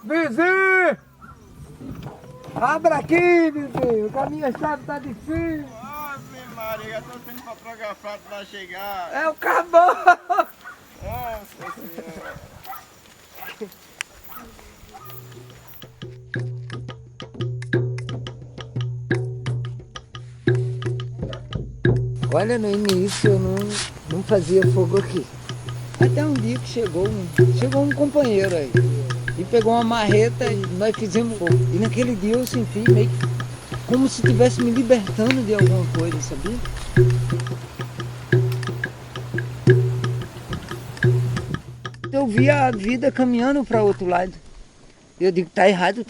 Vizinho! Abra aqui, vizinho, que a minha chave tá difícil. Ave Maria, eu tô tendo fotografado pra chegar. É o caboclo! Nossa Senhora. Olha, no início eu não fazia fogo aqui. Até um dia que chegou um companheiro aí e pegou uma marreta e nós fizemos fogo. E naquele dia eu senti meio que como se estivesse me libertando de alguma coisa, sabia? Eu via a vida caminhando para outro lado. Eu digo, tá errado,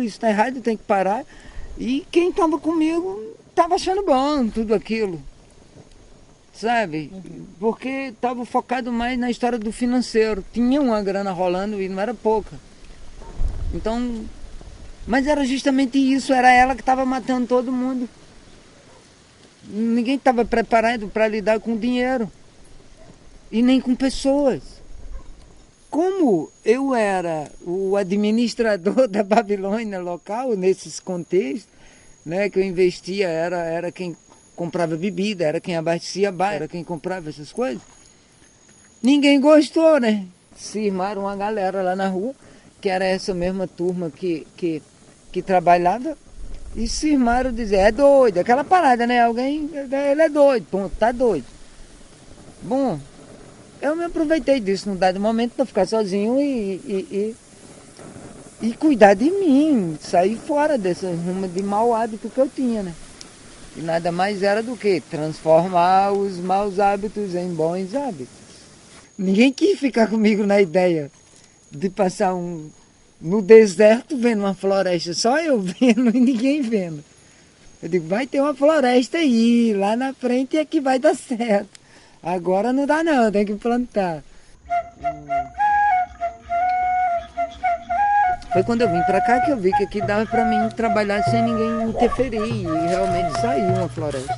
isso tá errado, tem que parar. E quem estava comigo estava achando bom tudo aquilo. Sabe? Porque estava focado mais na história do financeiro. Tinha uma grana rolando e não era pouca. Então, mas era justamente isso, era ela que estava matando todo mundo. Ninguém estava preparado para lidar com dinheiro. E nem com pessoas. Como eu era o administrador da Babilônia local, nesses contextos, né, que eu investia, era quem comprava bebida, era quem abastecia bar, era quem comprava essas coisas. Ninguém gostou, né? Cismaram uma galera lá na rua, que era essa mesma turma que trabalhava, e cismaram dizer, é doido, aquela parada, né? Alguém, ele é doido, ponto, tá doido. Bom, eu me aproveitei disso num dado momento para ficar sozinho e cuidar de mim, sair fora dessa ruma de mau hábito que eu tinha, né? E nada mais era do que transformar os maus hábitos em bons hábitos. Ninguém quis ficar comigo na ideia de passar no deserto vendo uma floresta, só eu vendo e ninguém vendo. Eu digo, vai ter uma floresta aí, lá na frente é que vai dar certo. Agora não dá não, tem que plantar. Foi quando eu vim pra cá que eu vi que aqui dava pra mim trabalhar sem ninguém interferir e realmente sair uma floresta.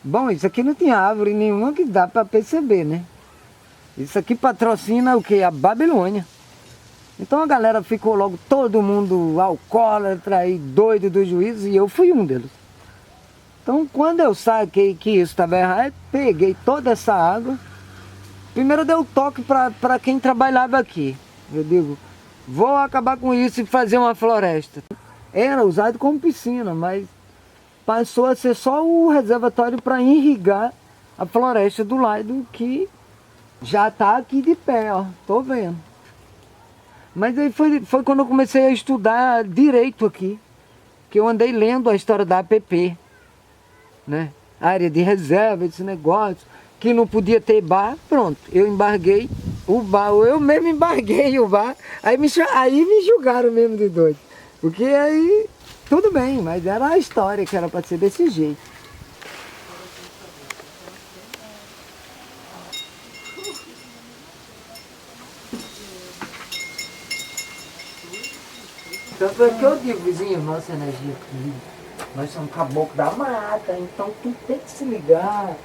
Bom, isso aqui não tinha árvore nenhuma que dá para perceber, né? Isso aqui patrocina o quê? A Babilônia. Então a galera ficou logo, todo mundo alcoólatra e doido do juízo, e eu fui um deles. Então quando eu saquei que isso estava errado, peguei toda essa água. Primeiro eu dei o toque para quem trabalhava aqui. Eu digo, vou acabar com isso e fazer uma floresta. Era usado como piscina, mas passou a ser só o reservatório para irrigar a floresta do lado que já está aqui de pé, ó, tô vendo. Mas aí foi quando eu comecei a estudar direito aqui, que eu andei lendo a história da APP, né? Área de reserva, esse negócio, que não podia ter bar, pronto, eu embarguei o bar, eu mesmo embarguei o bar, aí me julgaram mesmo de doido, porque aí tudo bem, mas era a história que era para ser desse jeito. Tanto é que eu digo, vizinho, nossa energia aqui, nós somos caboclo da mata, então tu tem que se ligar.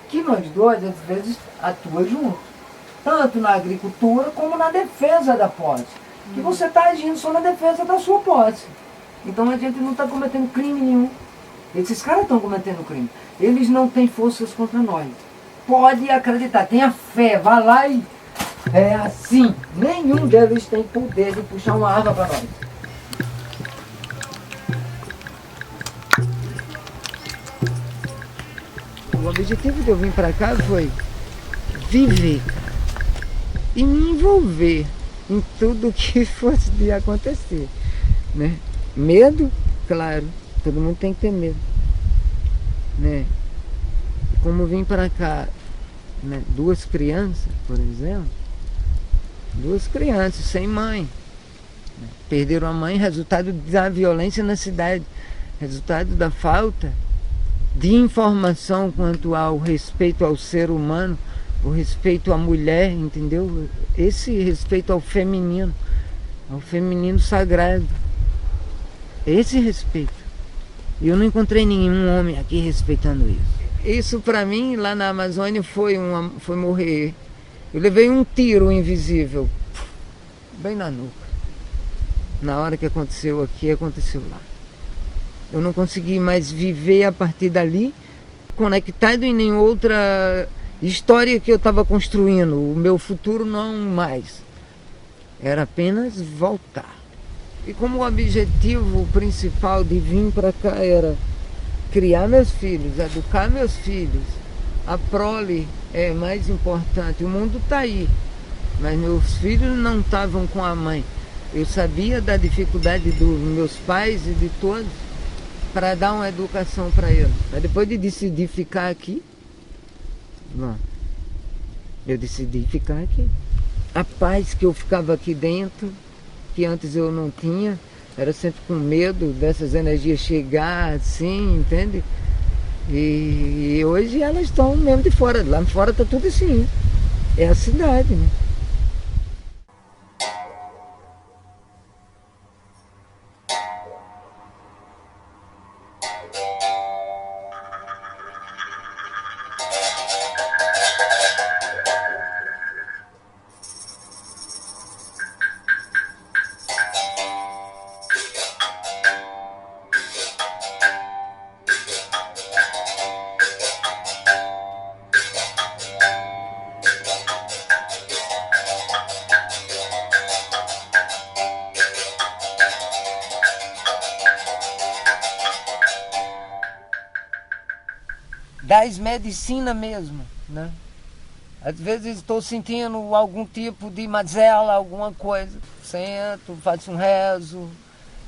Que nós dois, às vezes, atuamos juntos. Tanto na agricultura como na defesa da posse. Que você está agindo só na defesa da sua posse. Então a gente não está cometendo crime nenhum. Esses caras estão cometendo crime. Eles não têm forças contra nós. Pode acreditar, tenha fé, vá lá e... É assim, nenhum deles tem poder de puxar uma arma para nós. objetivo de eu vir para cá foi viver e me envolver em tudo que fosse de acontecer, né? Medo, claro, todo mundo tem que ter medo, né? Como vim para cá, né? 2 crianças, por exemplo, 2 crianças sem mãe, né? Perderam a mãe, resultado da violência na cidade, resultado da falta de informação quanto ao respeito ao ser humano, o respeito à mulher, entendeu? Esse respeito ao feminino sagrado, esse respeito. E eu não encontrei nenhum homem aqui respeitando isso. Isso para mim, lá na Amazônia, foi morrer. Eu levei um tiro invisível, bem na nuca. Na hora que aconteceu aqui, aconteceu lá. Eu não consegui mais viver a partir dali, conectado em nenhuma outra história que eu estava construindo. O meu futuro não mais. Era apenas voltar. E como o objetivo principal de vir para cá era criar meus filhos, educar meus filhos, a prole é mais importante. O mundo está aí, mas meus filhos não estavam com a mãe. Eu sabia da dificuldade dos meus pais e de todos para dar uma educação para eles. Mas depois de decidir ficar aqui, bom, eu decidi ficar aqui. A paz que eu ficava aqui dentro, que antes eu não tinha, era sempre com medo dessas energias chegar assim, entende? E hoje elas estão mesmo de fora. Lá fora está tudo assim. É a cidade, né? Das medicina mesmo, né? Às vezes estou sentindo algum tipo de mazela, alguma coisa. Sento, faço um rezo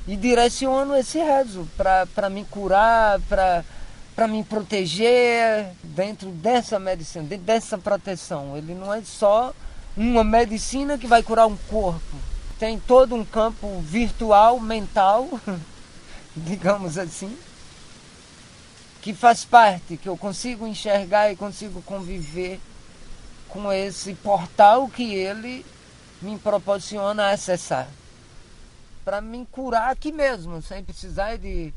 e direciono esse rezo para me curar, para me proteger dentro dessa medicina, dentro dessa proteção. Ele não é só uma medicina que vai curar um corpo. Tem todo um campo virtual, mental, digamos assim, que faz parte, que eu consigo enxergar e consigo conviver com esse portal que ele me proporciona acessar. Para me curar aqui mesmo, sem precisar de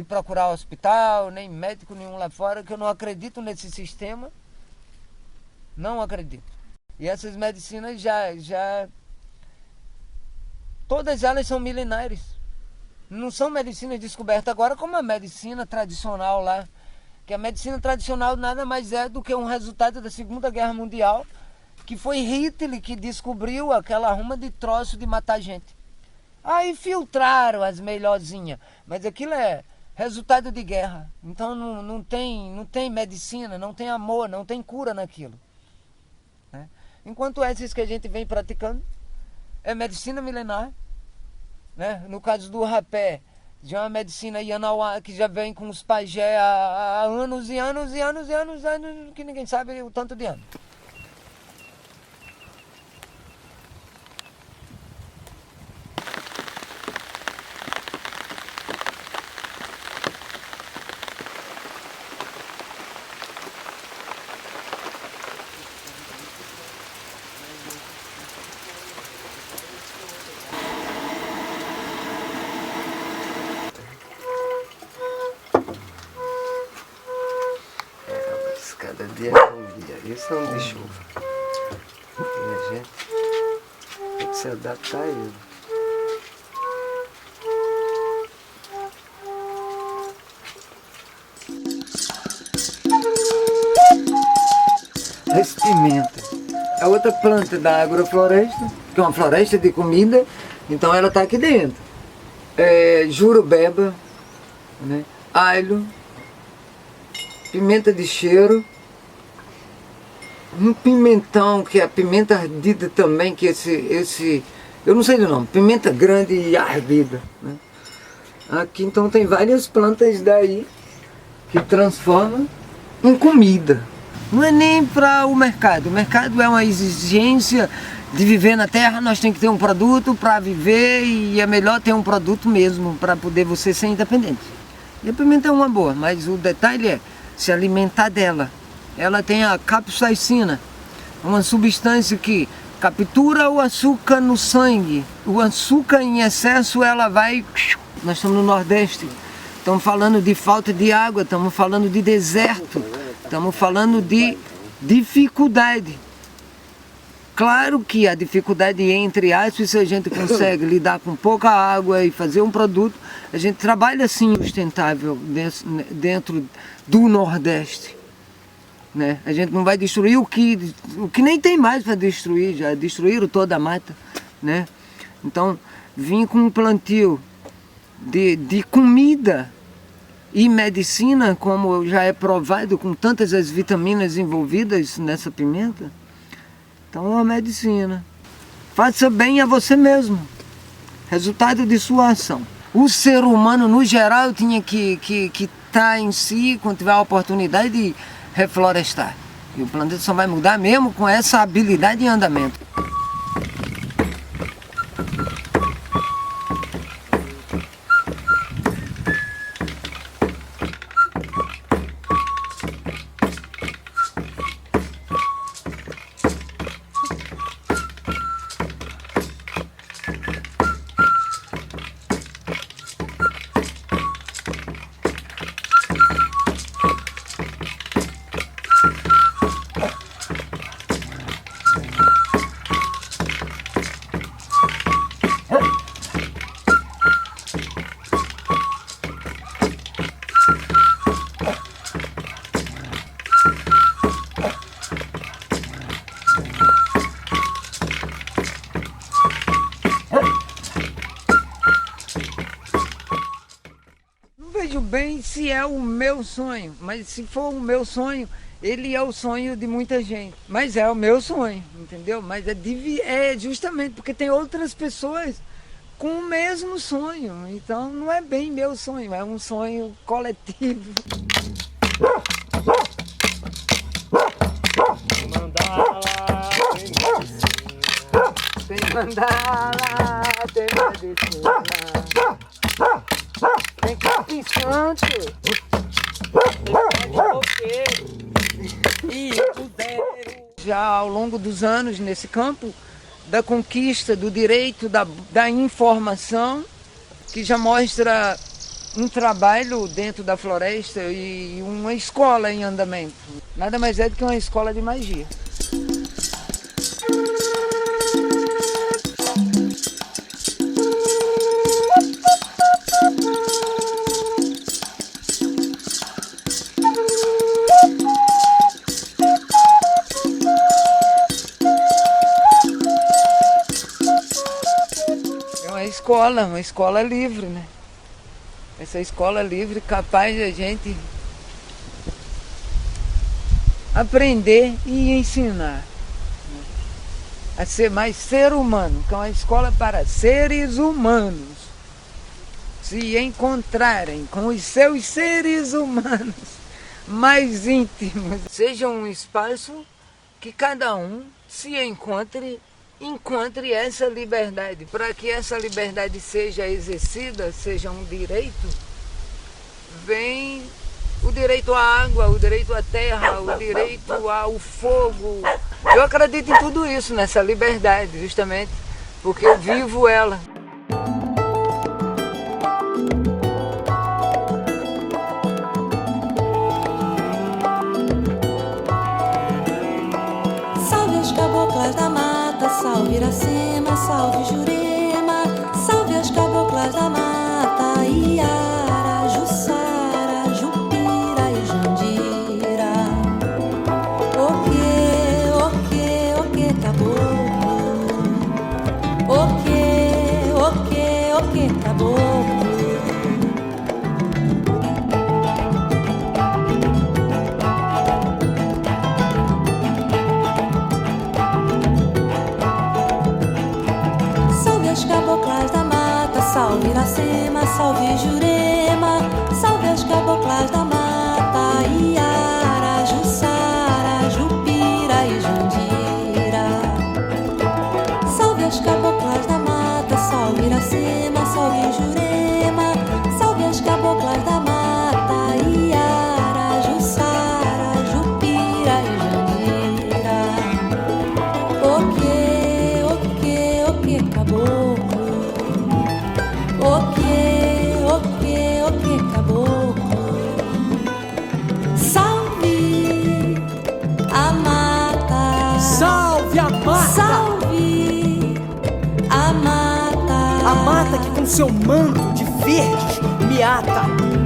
procurar hospital, nem médico nenhum lá fora, que eu não acredito nesse sistema. Não acredito. E essas medicinas todas elas são milenares. Não são medicinas descobertas agora como a medicina tradicional lá. Que a medicina tradicional nada mais é do que um resultado da Segunda Guerra Mundial, que foi Hitler que descobriu aquela arruma de troço de matar gente. Aí filtraram as melhorzinhas, mas aquilo é resultado de guerra. Então não tem medicina, não tem amor, não tem cura naquilo, né? Enquanto essas que a gente vem praticando é medicina milenar, né? No caso do rapé, já é uma medicina Yanauá que já vem com os pajé há anos e anos e anos e anos, que ninguém sabe o tanto de anos. Cada dia é um dia, isso é um de chuva. E a gente tem que se adaptar a ele. Esse pimenta é outra planta da agrofloresta, que é uma floresta de comida, então ela está aqui dentro. Jurubeba, né? Alho, pimenta de cheiro, Um pimentão, que é a pimenta ardida também, que eu não sei do nome, pimenta grande e ardida, né? Aqui então tem várias plantas daí que transformam em comida. Não é nem para o mercado é uma exigência de viver na terra, nós temos que ter um produto para viver e é melhor ter um produto mesmo para poder você ser independente. E a pimenta é uma boa, mas o detalhe é se alimentar dela. Ela tem a capsaicina, uma substância que captura o açúcar no sangue. O açúcar em excesso ela vai... Nós estamos no Nordeste, estamos falando de falta de água, estamos falando de deserto, estamos falando de dificuldade. Claro que a dificuldade, entre aspas, se a gente consegue lidar com pouca água e fazer um produto, a gente trabalha assim sustentável dentro do Nordeste, né? A gente não vai destruir o que nem tem mais para destruir, já destruíram toda a mata, né? Então, vim com um plantio de comida e medicina, como já é provado com tantas as vitaminas envolvidas nessa pimenta. Então é uma medicina. Faça bem a você mesmo. Resultado de sua ação. O ser humano, no geral, tinha que estar em si, quando tiver a oportunidade de reflorestar. E o planeta só vai mudar mesmo com essa habilidade em andamento. Vejo bem se é o meu sonho, mas se for o meu sonho, ele é o sonho de muita gente. Mas é o meu sonho, entendeu? Mas é justamente porque tem outras pessoas com o mesmo sonho. Então não é bem meu sonho, é um sonho coletivo. Tem mandala, tem medicina. Tem capim santo, tem coqueiro e pudeiro. Já ao longo dos anos nesse campo da conquista do direito da informação, que já mostra um trabalho dentro da floresta e uma escola em andamento. Nada mais é do que uma escola de magia. Uma escola livre, né? Essa escola livre capaz de a gente aprender e ensinar, né? A ser mais ser humano, que é uma escola para seres humanos se encontrarem com os seus seres humanos mais íntimos. Seja um espaço que cada um se encontre essa liberdade. Para que essa liberdade seja exercida, seja um direito, vem o direito à água, o direito à terra, o direito ao fogo. Eu acredito em tudo isso, nessa liberdade, justamente porque eu vivo ela. Salve as caboclas da mata, salve Iracema, salve Jurema, salve as caboclas da mata, Iara, Jussara, Jupira e Jandira. Oque, caboclo. Oque, caboclo. Iracema, salve Jurema, salve as caboclas da mata, Iara, Jussara, Jupira e Jandira. Salve as caboclas da mata, salve Iracema, salve Jurema, salve as caboclas da mata, Iara, Jussara, Jupira e Jandira. O que, caboclo? O que, caboclo? Salve a mata! Salve a mata! Salve a mata! A mata que com seu manto de verdes me ata.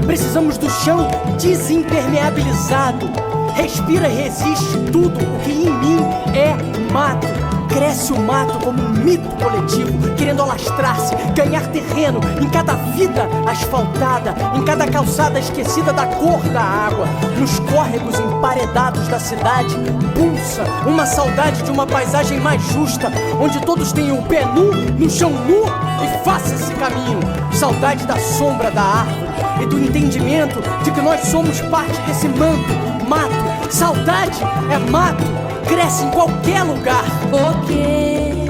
Precisamos do chão desimpermeabilizado. Respira e resiste tudo o que em mim é mato. Cresce o mato como um mito coletivo, querendo alastrar-se, ganhar terreno em cada vida asfaltada, em cada calçada esquecida da cor da água. Nos córregos emparedados da cidade pulsa uma saudade de uma paisagem mais justa, onde todos tenham o pé nu no chão nu e faça esse caminho. Saudade da sombra da árvore e do entendimento de que nós somos parte desse manto, mato. Saudade é mato, cresce em qualquer lugar. O que,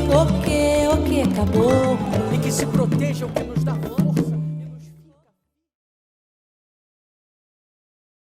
caboclo? E que se proteja o que nos dá